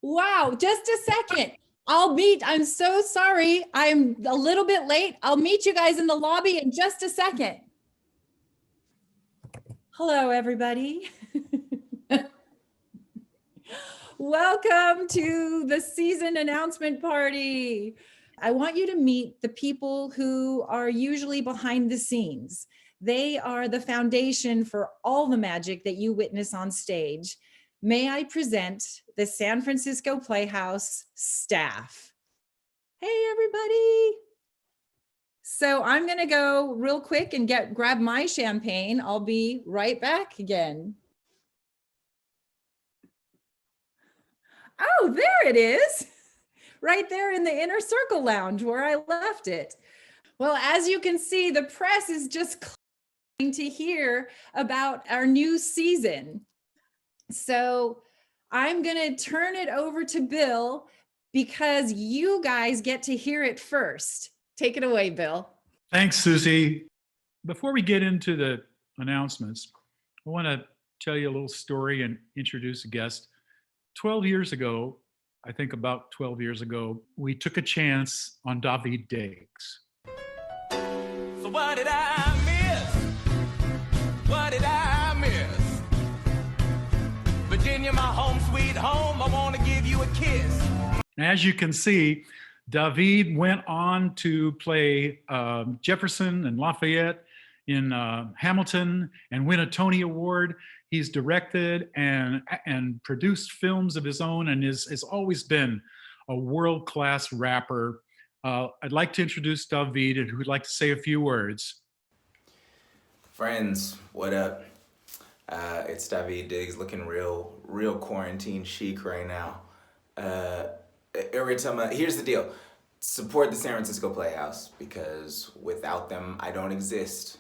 Wow, just a second. I'm so sorry. I'm a little bit late. I'll meet you guys in the lobby in just a second. Hello, everybody. Welcome to the season announcement party. I want you to meet the people who are usually behind the scenes. They are the foundation for all the magic that you witness on stage. May I present the San Francisco Playhouse staff. Hey, everybody. So I'm going to go real quick and grab my champagne. I'll be right back again. Oh, there it is. Right there in the inner circle lounge where I left it. Well, as you can see, the press is just clamoring to hear about our new season. So I'm going to turn it over to Bill because you guys get to hear it first. Take it away, Bill. Thanks, Susie. Before we get into the announcements, I want to tell you a little story and introduce a guest. 12 years ago, I think about 12 years ago, we took a chance on David Diggs. So what did I miss? What did I miss? Virginia, my home sweet home, I want to give you a kiss. As you can see, David went on to play Jefferson and Lafayette in Hamilton and win a Tony Award. He's directed and produced films of his own and has always been a world-class rapper. I'd like to introduce David, and who'd like to say a few words. Friends, what up? It's David Diggs, looking real quarantine chic right now. Every time, here's the deal. Support the San Francisco Playhouse, because without them, I don't exist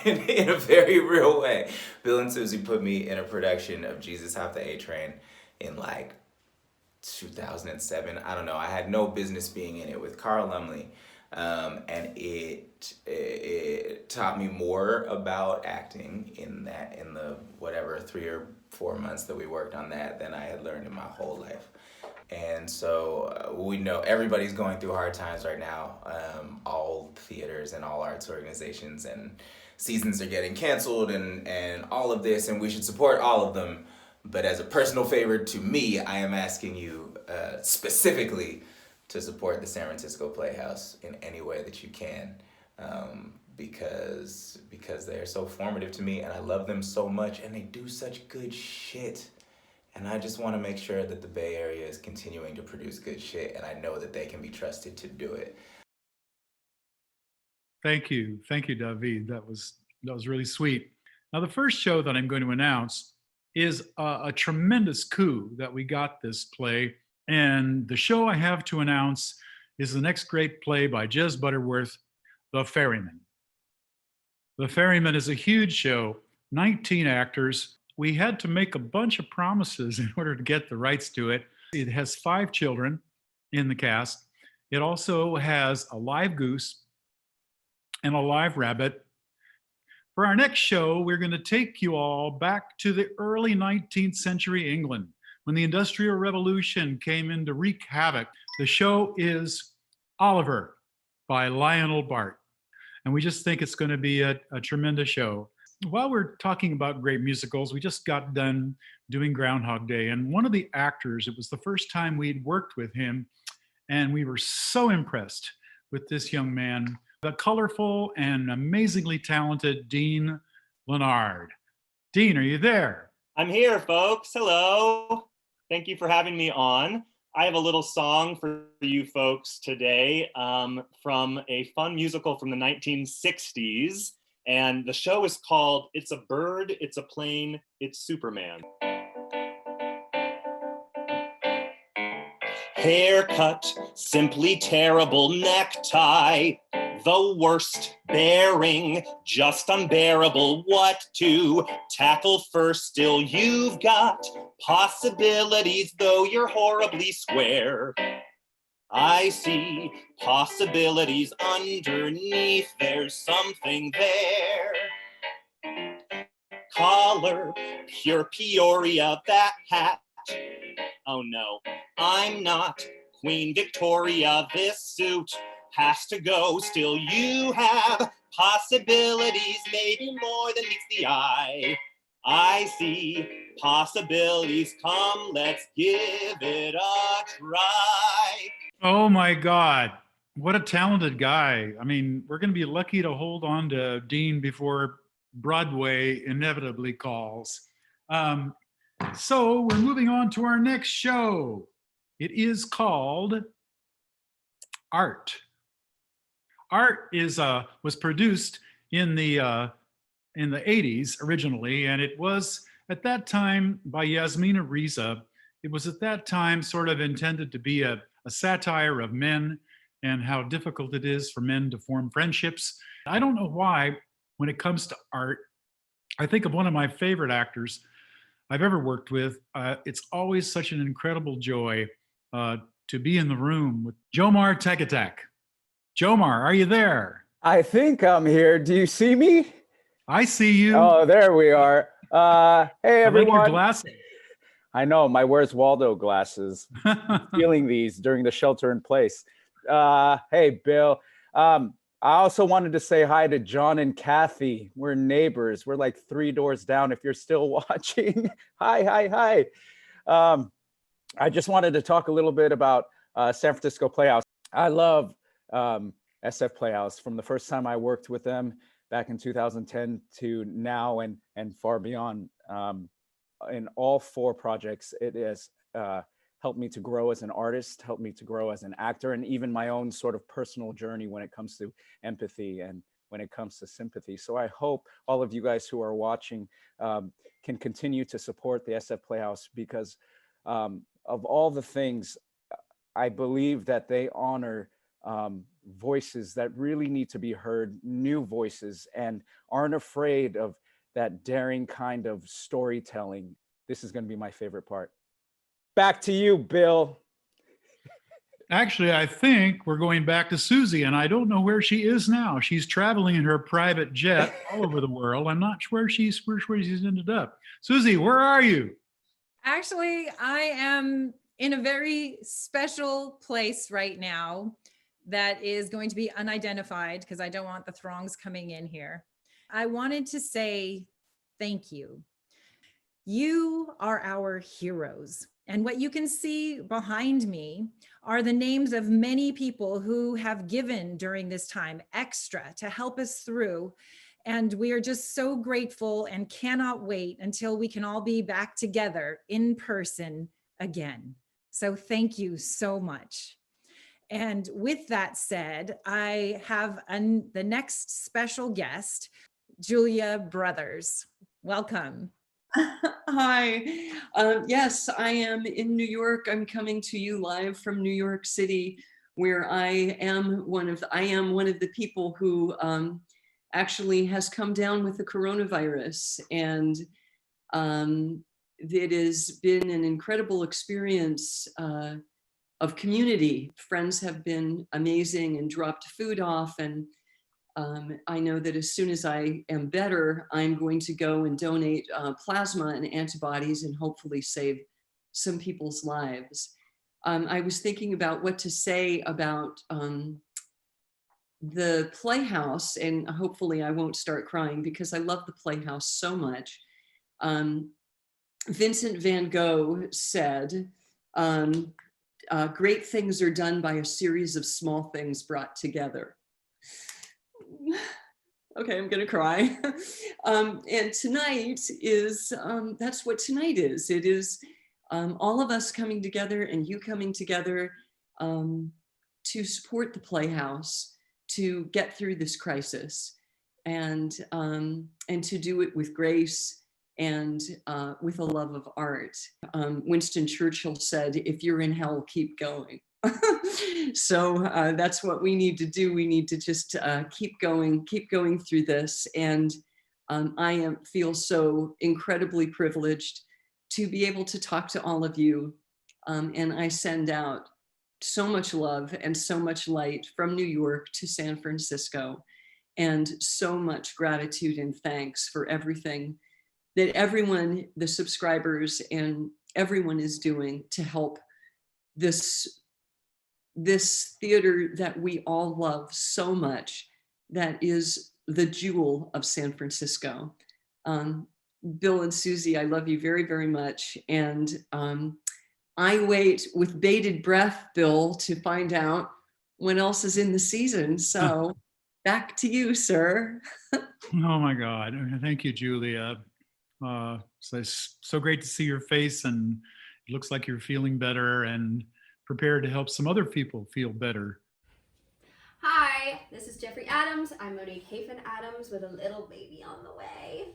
in a very real way. Bill and Susie put me in a production of Jesus Have the A Train in like 2007. I don't know. I had no business being in it with Carl Lumley. And it taught me more about acting in the whatever 3 or 4 months that we worked on that than I had learned in my whole life. And so we know everybody's going through hard times right now. All theaters and all arts organizations and seasons are getting canceled and all of this, and we should support all of them. But as a personal favor to me, I am asking you specifically to support the San Francisco Playhouse in any way that you can, because they're so formative to me and I love them so much and they do such good shit. And I just want to make sure that the Bay Area is continuing to produce good shit, and I know that they can be trusted to do it. Thank you, David. That was really sweet. Now, the first show that I'm going to announce is a tremendous coup that we got this play. And the show I have to announce is the next great play by Jez Butterworth, The Ferryman. The Ferryman is a huge show, 19 actors. We had to make a bunch of promises in order to get the rights to it. It has 5 children in the cast. It also has a live goose and a live rabbit. For our next show, we're going to take you all back to the early 19th century England, when the Industrial Revolution came in to wreak havoc. The show is Oliver by Lionel Bart. And we just think it's going to be a tremendous show. While we're talking about great musicals, we just got done doing Groundhog Day. And one of the actors, it was the first time we'd worked with him, and we were so impressed with this young man, the colorful and amazingly talented Dean Lonard. Dean, are you there? I'm here, folks. Hello. Thank you for having me on. I have a little song for you folks today from a fun musical from the 1960s. And the show is called It's a Bird, It's a Plane, It's Superman. Haircut, simply terrible. Necktie, the worst. Bearing, just unbearable. What to tackle first? Still, you've got possibilities, though you're horribly square. I see possibilities underneath, there's something there. Collar, pure Peoria, that hat. Oh no, I'm not Queen Victoria. This suit has to go. Still, you have possibilities, maybe more than meets the eye. I see possibilities. Come, let's give it a try. Oh my God. What a talented guy. I mean, we're going to be lucky to hold on to Dean before Broadway inevitably calls. So we're moving on to our next show. It is called Art. Art was produced in the 80s originally, and it was at that time by Yasmina Reza. It was at that time sort of intended to be a satire of men and how difficult it is for men to form friendships. I don't know why, when it comes to art, I think of one of my favorite actors I've ever worked with. It's always such an incredible joy to be in the room with Jomar Tegatak. Jomar, are you there? I think I'm here. Do you see me? I see you. Oh, there we are. Hey, I like your everyone. glasses. I know, my Where's Waldo glasses. Feeling these during the shelter in place. Hey, Bill. I also wanted to say hi to John and Kathy. We're neighbors. We're like 3 doors down if you're still watching. Hi. I just wanted to talk a little bit about San Francisco Playhouse. I love SF Playhouse from the first time I worked with them back in 2010 to now and far beyond. In all 4 projects, it has helped me to grow as an artist, helped me to grow as an actor, and even my own sort of personal journey when it comes to empathy and when it comes to sympathy. So I hope all of you guys who are watching can continue to support the SF Playhouse, because of all the things, I believe that they honor voices that really need to be heard, new voices, and aren't afraid of that daring kind of storytelling. This is going to be my favorite part. Back to you, Bill. Actually, I think we're going back to Susie, and I don't know where she is now. She's traveling in her private jet all over the world. I'm not sure where she's ended up. Susie, where are you? Actually, I am in a very special place right now that is going to be unidentified because I don't want the throngs coming in here. I wanted to say thank you. You are our heroes. And what you can see behind me are the names of many people who have given during this time extra to help us through. And we are just so grateful and cannot wait until we can all be back together in person again. So thank you so much. And with that said, I have the next special guest, Julia Brothers. Welcome. Hi. Yes, I am in New York. I'm coming to you live from New York City, where I am one of the people who actually has come down with the coronavirus, and it has been an incredible experience of community. Friends have been amazing and dropped food off, and I know that as soon as I am better, I'm going to go and donate plasma and antibodies and hopefully save some people's lives. I was thinking about what to say about the Playhouse, and hopefully I won't start crying because I love the Playhouse so much. Vincent van Gogh said, great things are done by a series of small things brought together. Okay, I'm gonna cry. And tonight is, that's what tonight is. It is all of us coming together and you coming together to support the Playhouse, to get through this crisis, and to do it with grace and with a love of art. Winston Churchill said, if you're in hell, keep going. So that's what we need to do. We need to just keep going through this. And I feel so incredibly privileged to be able to talk to all of you. And I send out so much love and so much light from New York to San Francisco, and so much gratitude and thanks for everything that everyone, the subscribers and everyone is doing to help this theater that we all love so much, that is the jewel of San Francisco. Bill and Susie, I love you very, very much. And I wait with bated breath, Bill, to find out what else is in the season. So back to you, sir. Oh my God. Thank you, Julia. So it's so great to see your face, and it looks like you're feeling better and prepared to help some other people feel better. Hi, this is Jeffrey Adams. I'm Monique Hafen Adams with a little baby on the way.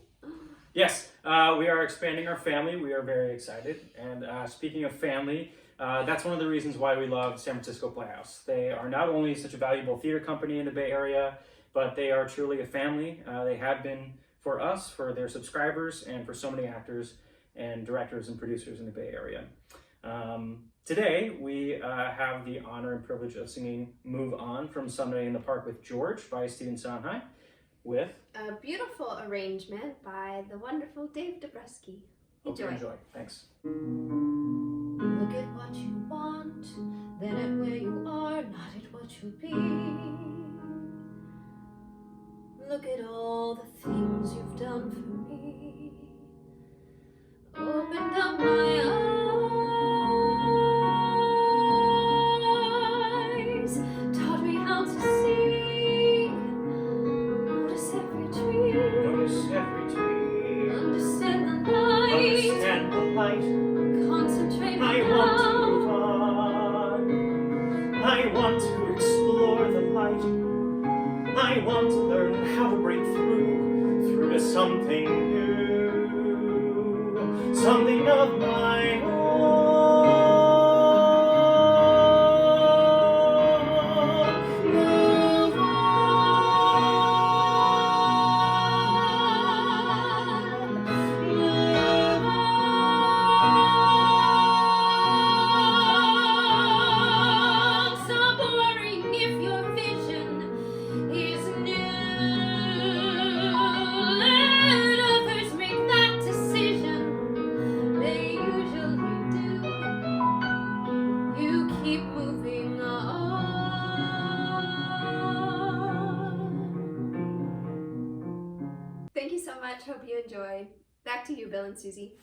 Yes, we are expanding our family. We are very excited. And speaking of family, that's one of the reasons why we love San Francisco Playhouse. They are not only such a valuable theater company in the Bay Area, but they are truly a family. They have been for us, for their subscribers, and for so many actors and directors and producers in the Bay Area. Today, we have the honor and privilege of singing Move On from Sunday in the Park with George by Stephen Sondheim, with a beautiful arrangement by the wonderful Dave Dobreski. Hope you enjoy. Thanks. Look at what you want, then at where you are, not at what you'll be. Look at all the things you've done for me. Opened up my eyes, taught me how to see. Notice every tree. Notice every tree. Understand the light. Understand the light. Concentrate I now. want to move on. I want to explore the light. I want to learn how to break through to something new, something of my own. Move on, move on. Stop worrying if your vision is new. Let others make that decision. They usually do. You keep moving on. Thank you so much. Hope you enjoyed. Back to you, Bill and Susie.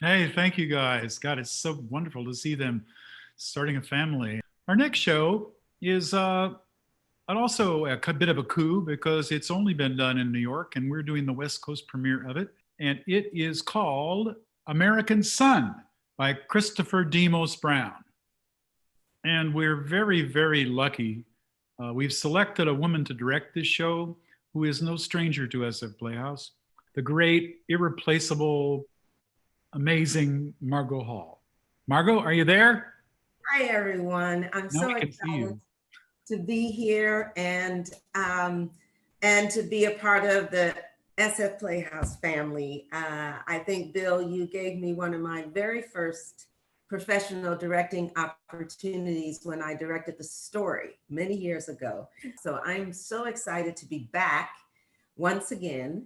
Hey, thank you guys. God, it's so wonderful to see them starting a family. Our next show is also a bit of a coup because it's only been done in New York, and we're doing the West Coast premiere of it. And it is called American Son by Christopher Demos Brown. And we're very, very lucky. We've selected a woman to direct this show who is no stranger to us at Playhouse, the great, irreplaceable, amazing Margot Hall. Margot, are you there? Hi, everyone. I'm Now so we can see excited you. to be here and to be a part of the SF Playhouse family. I think, Bill, you gave me one of my very first professional directing opportunities when I directed The Story many years ago. So I'm so excited to be back once again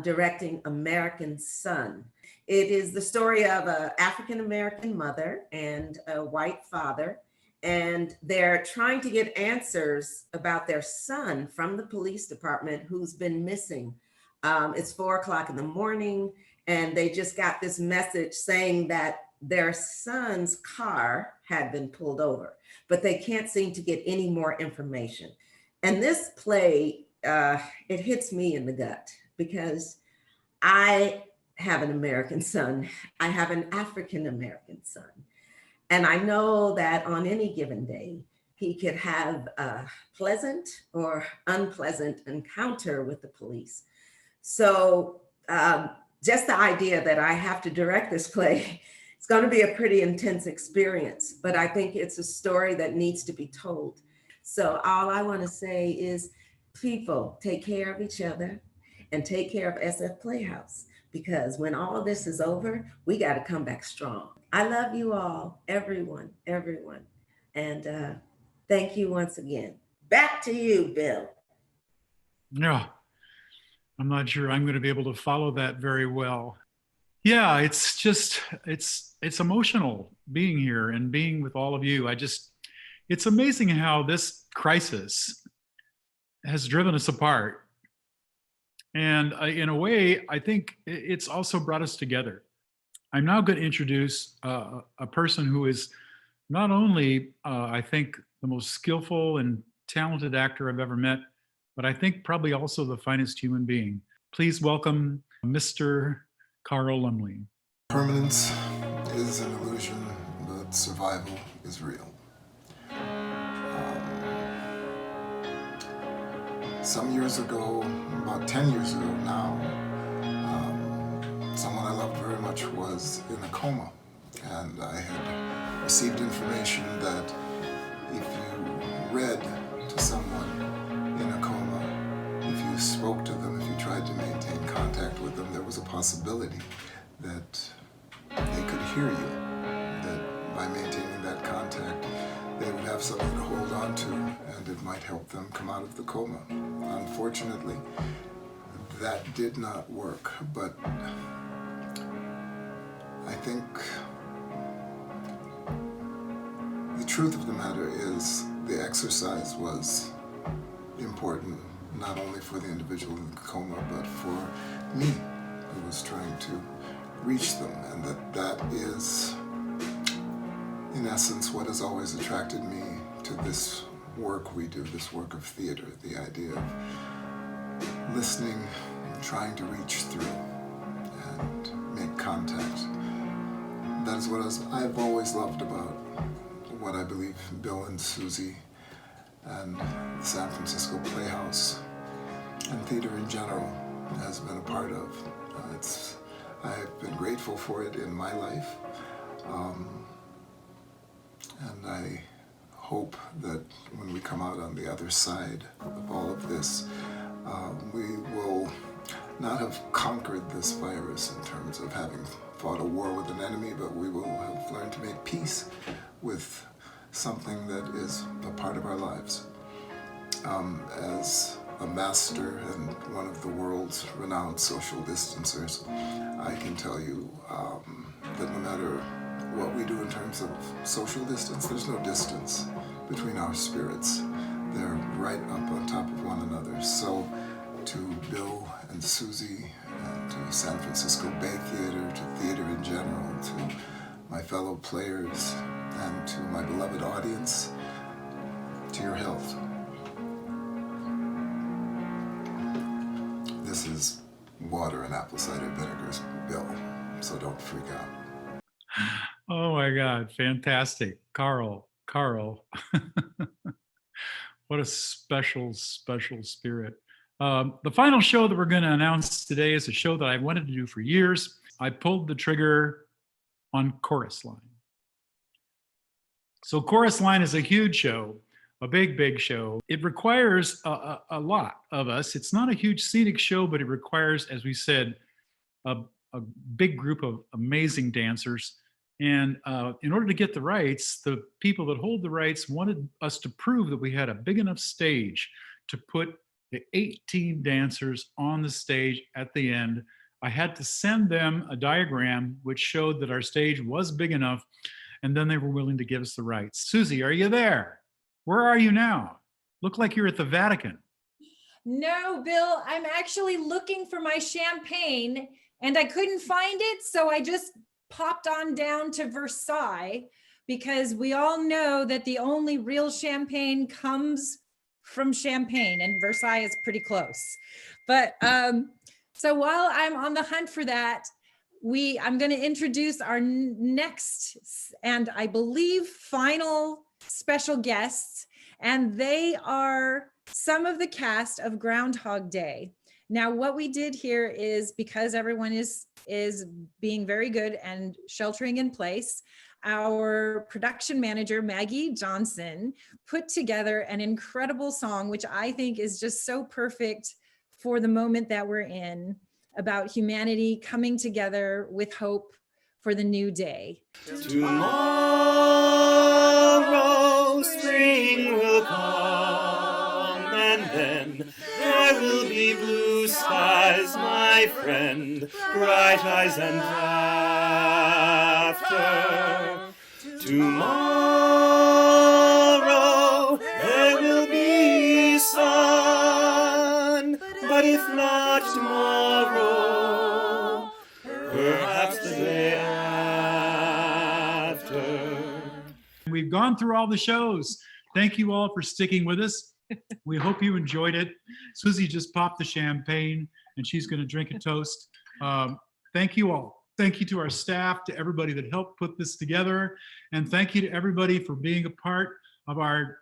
directing American Son. It is the story of an African-American mother and a white father, and they're trying to get answers about their son from the police department who's been missing. It's 4:00 in the morning, and they just got this message saying that their son's car had been pulled over, but they can't seem to get any more information. And this play, it hits me in the gut because I have an American son. I have an African-American son. And I know that on any given day, he could have a pleasant or unpleasant encounter with the police. So just the idea that I have to direct this play, it's going to be a pretty intense experience, but I think it's a story that needs to be told. So all I want to say is, people, take care of each other and take care of SF Playhouse, because when all of this is over, we got to come back strong. I love you all, everyone. And thank you once again. Back to you, Bill. Yeah, I'm not sure I'm going to be able to follow that very well. Yeah, it's just it's emotional being here and being with all of you. It's amazing how this crisis has driven us apart. And in a way, I think it's also brought us together. I'm now going to introduce a person who is not only, I think, the most skillful and talented actor I've ever met, but I think probably also the finest human being. Please welcome Mr. Carl Lumley. Permanence is an illusion, but survival is real. Some years ago, about 10 years ago now, someone I loved very much was in a coma. And I had received information that if you read to someone in a coma, if you spoke to them, if you tried to maintain contact with them, there was a possibility that they could hear you, that by maintaining that contact, they would have something to hold on to, and it might help them come out of the coma. Unfortunately, that did not work, but I think the truth of the matter is the exercise was important, not only for the individual in the coma, but for me, who was trying to reach them, and that is, in essence, what has always attracted me to this work we do, this work of theater, the idea of listening, trying to reach through and make contact. That is what I've always loved about what I believe Bill and Susie and the San Francisco Playhouse and theater in general has been a part of. I've been grateful for it in my life, and I hope that when we come out on the other side of all of this, we will not have conquered this virus in terms of having fought a war with an enemy, but we will have learned to make peace with something that is a part of our lives. As a master and one of the world's renowned social distancers, I can tell you that no matter what we do in terms of social distance, there's no distance between our spirits. They're right up on top of one another. So to Bill and Susie, and to San Francisco Bay Theater, to theater in general, to my fellow players, and to my beloved audience, to your health. This is water and apple cider vinegar's Bill, so don't freak out. Oh my God, fantastic. Carl. What a special, special spirit. The final show that we're going to announce today is a show that I wanted to do for years. I pulled the trigger on Chorus Line. So Chorus Line is a huge show, a big, big show. It requires a lot of us. It's not a huge scenic show, but it requires, as we said, a big group of amazing dancers. And in order to get the rights, the people that hold the rights wanted us to prove that we had a big enough stage to put the 18 dancers on the stage at the end. I had to send them a diagram which showed that our stage was big enough, and then they were willing to give us the rights. Susie, are you there? Where are you now? Look like you're at the Vatican. No, Bill, I'm actually looking for my champagne and I couldn't find it. So I just popped on down to Versailles because we all know that the only real champagne comes from Champagne, and Versailles is pretty close. But so while I'm on the hunt for that, I'm going to introduce our next and I believe final special guests, and they are some of the cast of Groundhog Day. Now, what we did here is, because everyone is being very good and sheltering in place, our production manager, Maggie Johnson, put together an incredible song, which I think is just so perfect for the moment that we're in, about humanity coming together with hope for the new day. Tomorrow spring will come, and then there will be blue skies, my my friend, bright eyes and laughter. Tomorrow there will be sun, but if not tomorrow, perhaps the day after. We've gone through all the shows. Thank you all for sticking with us. We hope you enjoyed it. Susie just popped the champagne and she's going to drink a toast. Thank you all. Thank you to our staff, to everybody that helped put this together. And thank you to everybody for being a part of our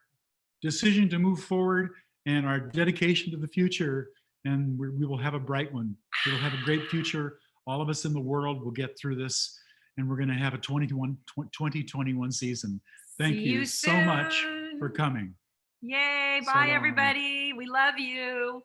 decision to move forward and our dedication to the future. And we will have a bright one. We will have a great future. All of us in the world will get through this. And we're going to have a 2021 season. Thank you so much for coming. Yay. So Bye, long. everybody. We love you.